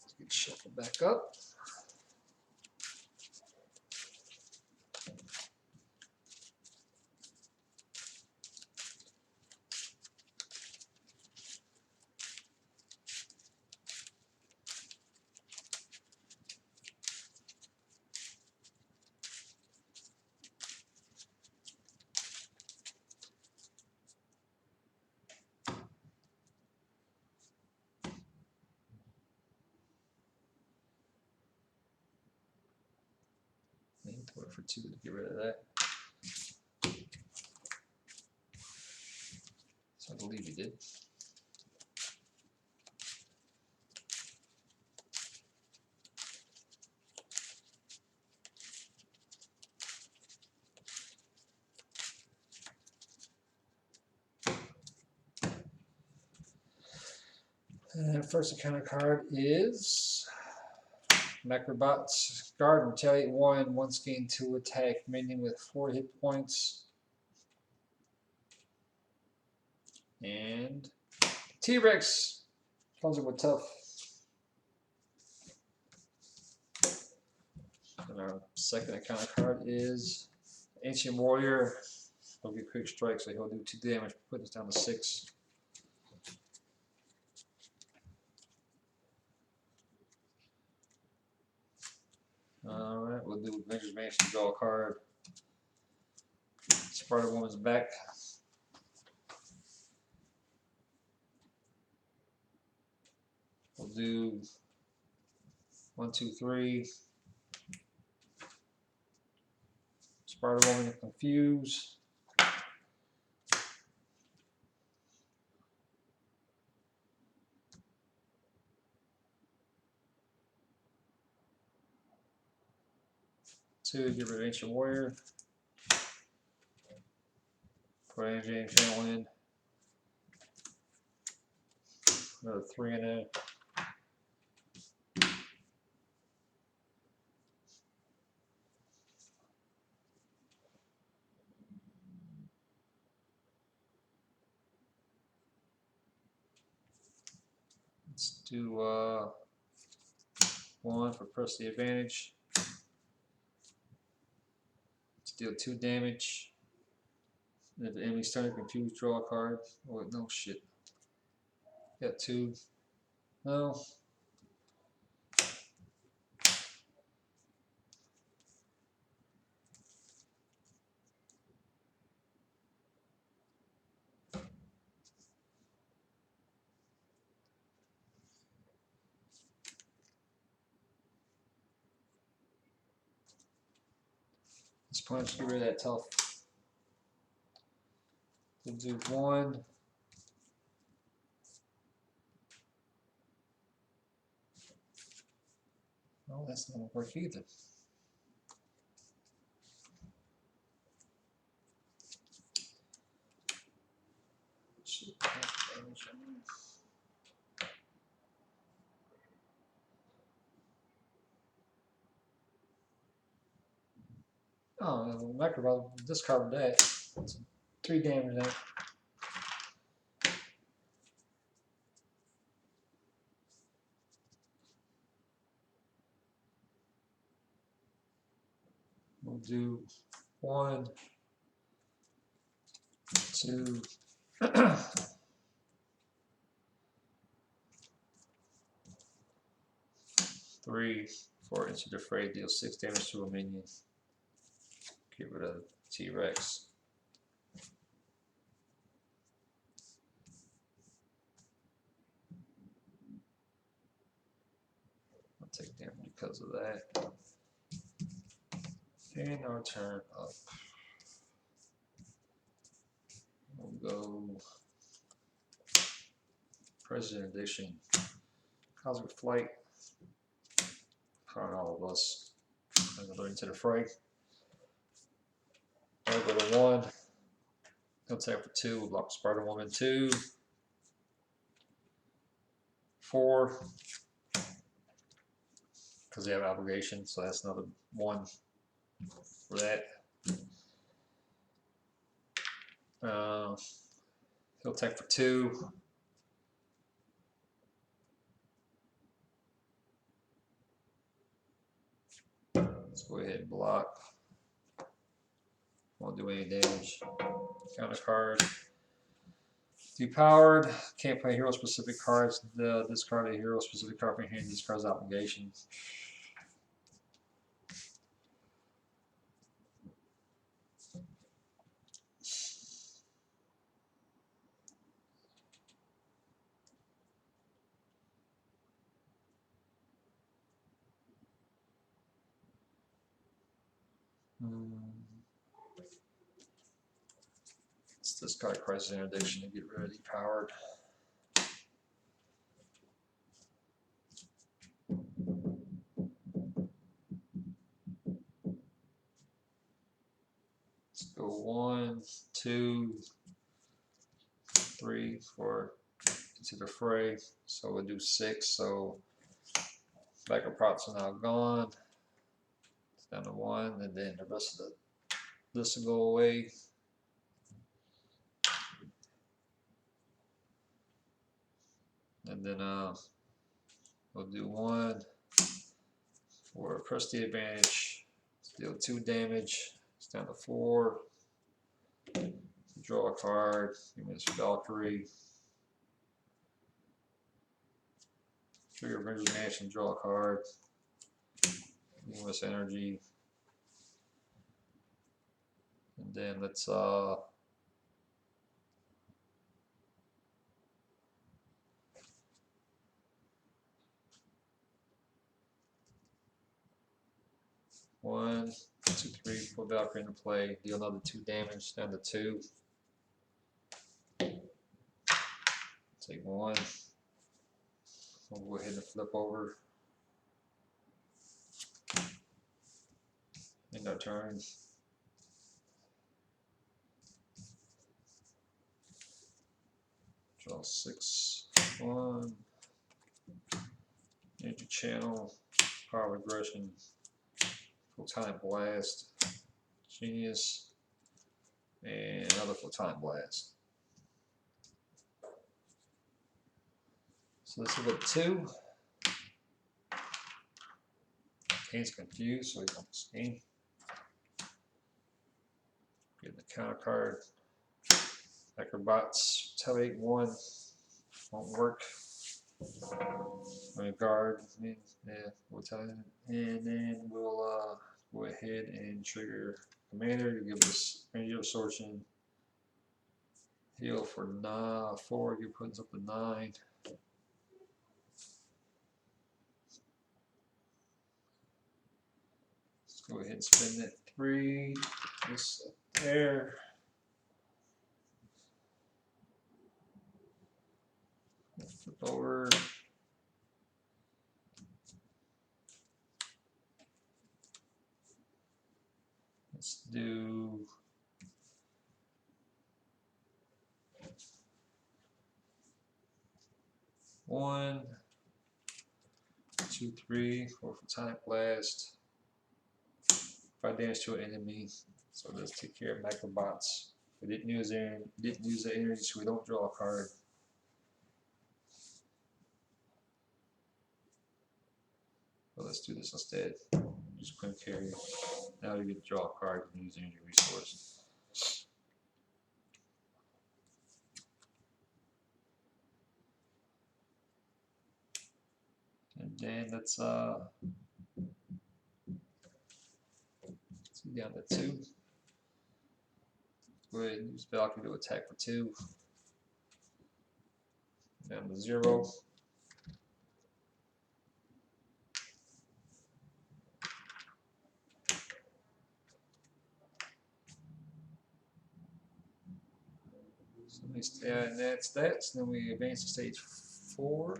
Let's get shuffled back up. Put it for 2 to get rid of that. So I believe he did. And first encounter card is Macrobot's Guard. Retaliate 1. Once gain 2 attack. Minion with 4 hit points. And T-Rex comes in with tough. And our second encounter card is Ancient Warrior. He'll get quick strike, so he'll do 2 damage, putting us down to 6. Alright, we'll do Avengers Mansion, draw a card. Spider-Woman's back. We'll do 1, 2, 3. Spider-Woman to confuse. 2, get rid of Ancient Warrior. Put Energy Channel in. Another 3 in there. Let's do 1 for press the advantage. Let's deal 2 damage. And if the enemy's turn, confused, draw a card. Oh, no shit. Got 2. No. Let's punch, get rid of that tough. We'll do 1. Oh, that's not gonna work either. Shit, damage. Oh, Microbot discard that. It's 3 damage now. We'll do 1, 2, 3, 4 into the fray, deal 6 damage to a minion. Get rid of T-Rex. I'll take damage because of that. And our turn up. We'll go President Edition. Cosmic Flight. Calling all of us. Another into the fray. I'll go to 1. He'll attack for 2. We'll block Spider Woman 2. 4. Because they have obligation, so that's another 1 for that. He'll attack for 2. Let's go ahead and block. Won't do any damage. Counter card. Depowered. Can't play hero specific cards. Discard a hero specific card from your hand. Discards obligation. Let's discard Crisis Interdiction to get rid of Depowered. Let's go 1, 2, 3, 4 into the fray. So we'll do 6. So backup props are now gone. It's down to 1, and then the rest of this will go away. And then we'll do 1 for press the advantage. Deal 2 damage. It's down to 4. Draw a card. Give me this Valkyrie. Trigger Avengers Mansion. Draw a card. Give me this energy. And then let's 1, 2, 3, put Valkyrie into play, deal another 2 damage, down to 2. Take 1. We'll go ahead and flip over. And End our turn. Draw 6, 1. Energy channel, power aggression, photonic blast, genius, and another photonic blast. So this will get 2. Kang's confused, so he's on the scheme. Getting the counter card. Acrobats, Tele 1 won't work. On guard, yeah, we'll tell you. And then we'll go ahead and trigger commander to give us energy absorption. Heal for 4, you put us up to 9. Let's go ahead and spin that 3. This up there. Flip over. Let's do 1, 2, 3, 4 photonic blast. 5 damage to an enemy. So let's take care of Macrobots. We didn't use the energy, so we don't draw a card. But let's do this instead. Just quick carry. Now you get to draw a card and use energy resource. And then let's down to 2. Go ahead and use Valkyrie to attack for 2. Down to 0. So that's that. So then we advance to stage 4.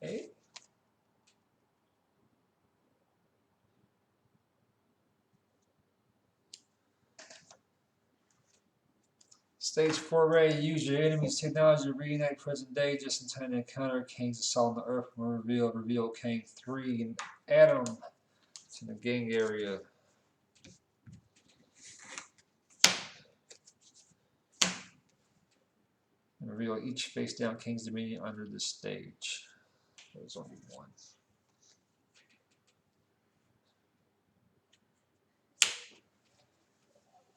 8. Stage 4 ready. Use your enemy's technology to reenact present day just in time to encounter Kang's assault on the Earth when revealed. Reveal Kang 3 and Adam to the gang area. And reveal each face down Kang's dominion under this stage. There's only 1.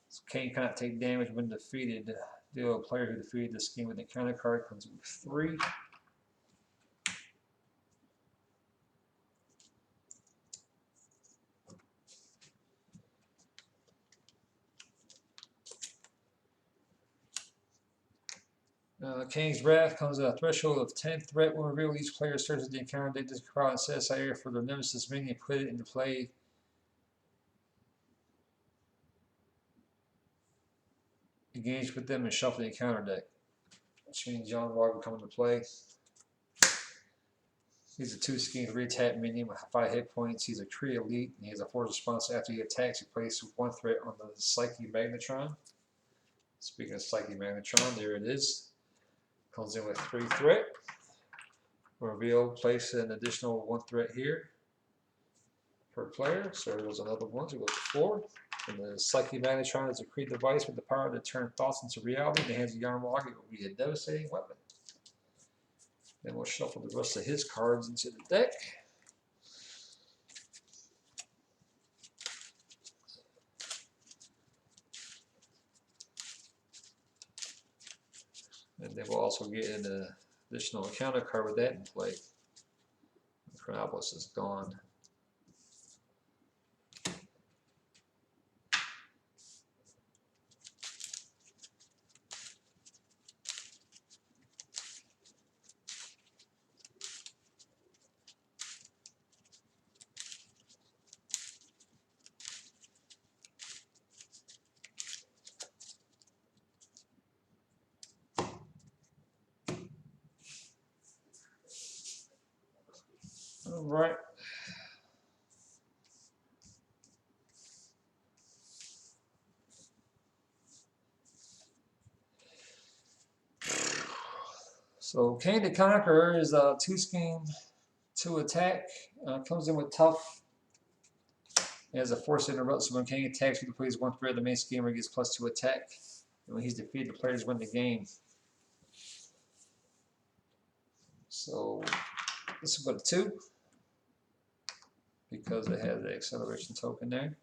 So Kang cannot take damage when defeated. Deal a player who defeated this game with the counter card comes with 3. Kang's Wrath comes at a threshold of 10 threat. Will reveal each player searches the encounter date this crowd and set aside area for their nemesis minion, put it into play. Engage with them and shuffle the encounter deck. Which means John Wog will come into play. He's a 2 scheme 3 tap minion with 5 hit points. He's a Kree elite and he has a force response after he attacks. He places 1 threat on the Psyche Magnetron. Speaking of Psyche Magnetron, there it is. Comes in with 3 threat. Reveal, place an additional 1 threat here per player. So there's another 1, so it goes to 4. And the Psyche Magnetron is a Kree device with the power to turn thoughts into reality. In the hands of Yarmog, it will be a devastating weapon. Then we'll shuffle the rest of his cards into the deck. And then we'll also get an additional counter card with that in play. Chronopolis is gone. All right. So Kang the Conqueror is a 2 scheme, 2 attack. Comes in with tough. It has a force interrupt, so when Kang attacks, the plays 1 threat. The main schemer gets +2 attack. And when he's defeated, the players win the game. So this is about a 2 because it has the acceleration token there.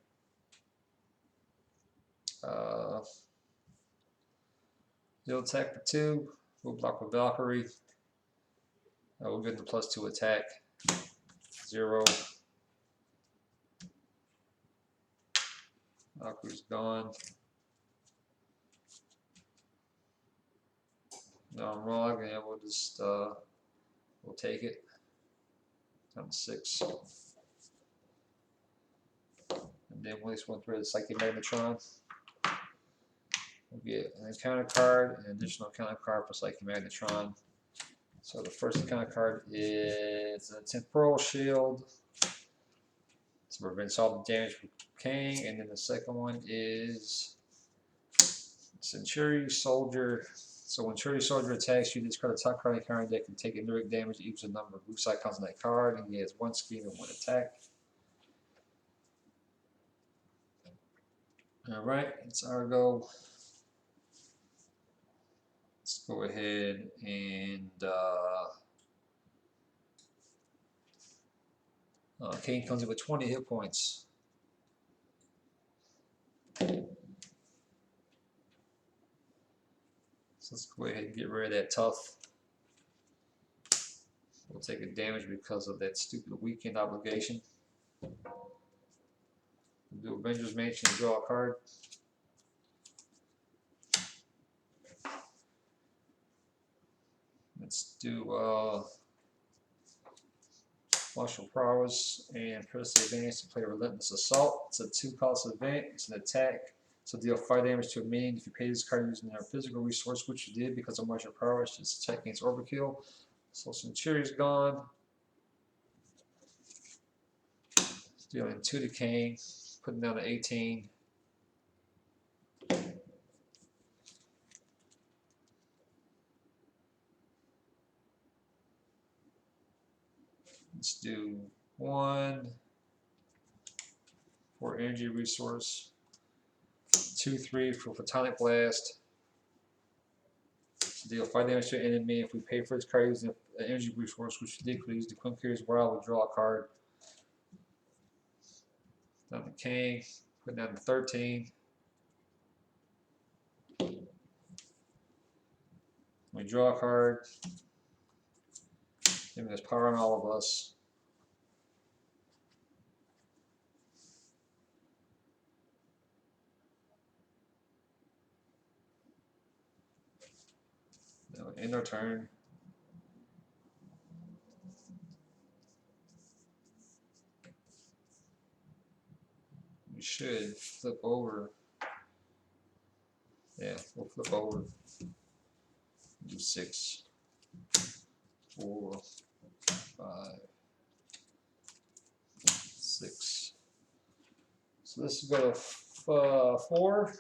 He'll attack for 2. We'll block with Valkyrie. We'll get the +2 attack. 0. Valkyrie's gone. No, I'm wrong, and we'll just we'll take it. Down to 6. And then we'll just 1 through the Psychic Magnetron. We'll get an encounter card, an additional encounter card for Psychic Magnetron. So the first encounter card is a Temporal Shield to prevent all the damage from Kang, and then the second one is Century Soldier. So when Century Soldier attacks you, discard a top card in your card deck and take indirect damage equals the number of boost icons on that card, and he has 1 scheme and 1 attack. Alright, it's our go. Let's go ahead and Kang comes in with 20 hit points. So let's go ahead and get rid of that tough. We'll take a damage because of that stupid weekend obligation. We'll do Avengers Mansion and draw a card. Let's do Martial Prowess and Press Advance to play Relentless Assault. It's a 2-cost event. It's an attack. So deal 5 damage to a minion. If you pay this card using their physical resource, which you did because of Martial Prowess, it's attack against Overkill. So Centurion's gone. Dealing 2 to Kang, putting down to 18. Let's do 1 for energy resource, 2, 3 for Photonic Blast. Deal 5 damage to an enemy. If we pay for this card using an energy resource, which we did, we use the Queen Carrier's Wild, we draw a card. Down to Kang, put down to 13. We draw a card. Giving us power on all of us. Now end our turn. We should flip over. Yeah, we'll flip over. Do 6, 4, 5, 6. So this is go to 4.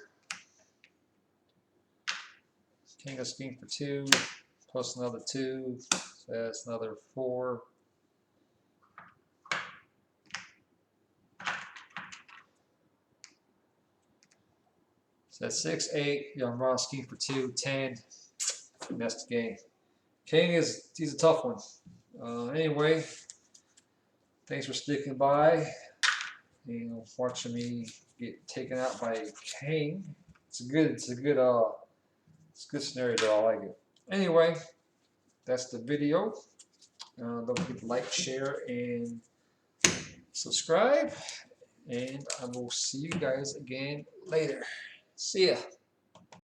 King of Scheme for 2, plus another 2. So that's another 4. So that's 6, 8. You're on Ron Scheme for 2, 10. And that's the game. King he's a tough one. Anyway, thanks for sticking by. Watching me get taken out by Kang. It's a good scenario though. I like it. Anyway, that's the video. Don't forget to like, share, and subscribe. And I will see you guys again later. See ya.